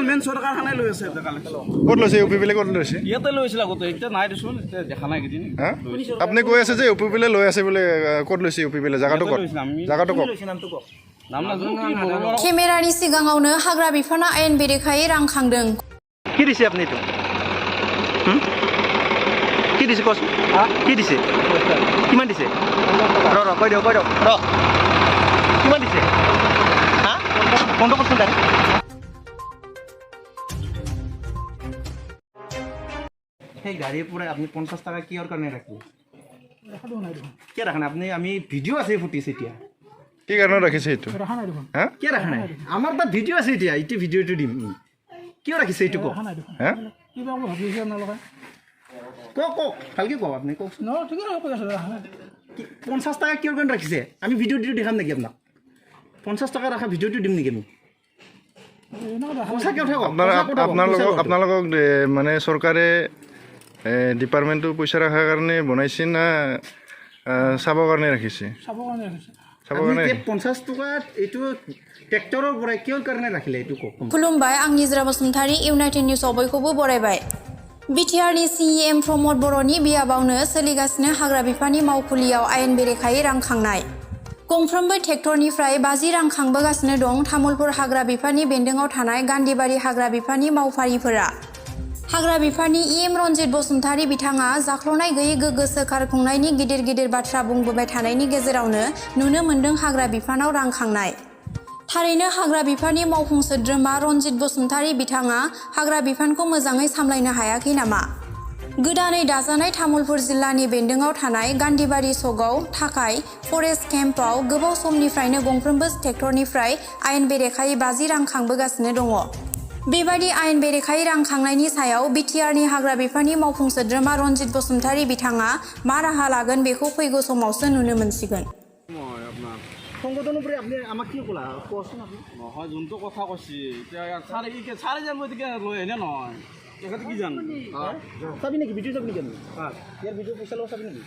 main চৰকাৰখনে লৈ আছে ক'ত লৈছে ইউ পি পি এলে ক'ত লৈছে ইয়াতে লৈছিল আগতে এতিয়া নাই দেচোন এতিয়া দেখা নাই কেইদিন আপুনি কৈ আছে যে ইউ পি পি এলে লৈ আছে বোলে ক'ত লৈছে ইউ পি পি এলে জাগাটো ক'ত জাগাটো ক'ত केमेरानि सिगाङावनो हाग्रा बिफाना आयेन बेरेखायै रां खांदों কি দিছে আপুনি এইটো কি দিছে কচোন কি দিছে কিমান দিছে ৰ কৈ দিয়ক ৰ কিমান দিছে হা বন্ধ কৰচোন তাই সেই গাড়ীৰ পৰা আপুনি 50 টাকা কিহৰ কাৰণে ৰাখিলে কিয় ৰাখা নাই আপুনি আমি ভিডিঅ' আছে ফুটিছে এতিয়া কি কাৰণত ৰাখিছে এইটো হা কিয় ৰাখা নাই আমাৰ তাত ভিডিঅ' আছে এতিয়া এইটো ভিডিঅ'টো দিম কিয় ৰাখিছে এইটো কওক হা কওক ভালকৈ কওক আপুনি কওক 50 টাকা কিহৰ কাৰণে ৰাখিছে আমি ভিডিঅ'টো দেখাম নেকি আপোনাক 50 টাকা ৰাখা ভিডিঅ'টো দিম নেকি আমি আপোনালোকক মানে চৰকাৰে ডিপাৰ্টমেণ্টটো পইচা ৰখাৰ কাৰণে বনাইছে না চাবৰ কাৰণে ৰাখিছে চাবৰ কাৰণে 50 টকাত এইটো ট্ৰেক্টৰৰ পৰা কিহৰ কাৰণে ৰাখিলে এইটো কওক खुलुमबाय आं निजरा बसुमतारी इउनाइटेड निउसआव बयखौबो बरायबाय बिटिआरनि सिएम प्रमद बर'नि बियाबावनो सोलिगासिनो हाग्रा बिफाननि मावखुलियाव आयेन बेरेखायै रां खांनाय गंफ्रोमबो ट्रेक्टरनिफ्राय 50 रां खांबोगासिनो दं तामुलपुर हाग्रा बिफाननि बेन्दोंआव थानाय गान्धीबारि हाग्रा बिफाननि मावफारिफोरा हाग्रा बिफाननि इएम रनजित बसुमतारी बिथाङा जाख्ल'नाय गैयै गोग्गो सोरखार खुंनायनि गिदिर गिदिर बाथ्रा बुंबोबाय थानायनि गेजेरावनो नुनो मोन्दों हाग्रा बिफानाव रां खांनाय थारैनो हाग्रा बिफाननि मावफुं सोद्रोमा रनजित बसुमतारी बिथाङा हाग्रा बिफानखौ मोजाङै सामलायनो हायाखै नामा गोदानै दाजानाय तामुलपुर जिल्लानि बेन्दोंआव थानाय गान्धीबारि सकआव थाखाय फरेस्ट केम्पआव गोबाव समनिफ्रायनो गंफ्रोमबो ट्रेक्टरनिफ्राय आयेन बेरेखायै 50 रां खांबोगासिनो दङ बेबादि आयेन बेरेखायै रां खांनायनि सायाव बिटिआरनि हाग्रा बिफाननि मावफुं सोद्रोमा रनजित बसुमतारी बिथाङा मा राहा लागोन बेखौ फैगौ समावसो नुनो मोनसिगोन সংগঠনৰ পৰা আপুনি আমাক কি ক'লা কোৱাচোন আপুনি নহয় যোনটো কথা কৈছি এতিয়া চাৰে জানো এতিয়া লৈ আহিলে নহয় তেখেতে কি জানো চাবি নেকি ভিডিঅ' চাবি নেকি ইয়াৰ ভিডিঅ' পইচা ল'ব চাবি নেকি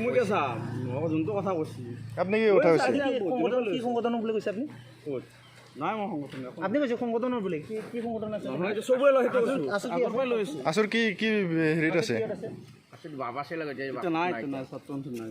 মই কে চাম মই যোনটো কথা কৈছি আপুনি কি কথা কৈছে কি সংগঠনৰ বুলি কৈছে আপুনি নাই মই সংগঠন আপুনি কৈছে সংগঠনৰ বুলি কি সংগঠন আছে চবৰে লৈ আছো আচল কি কি হেৰিত আছে নাই ছাত্ৰ নাই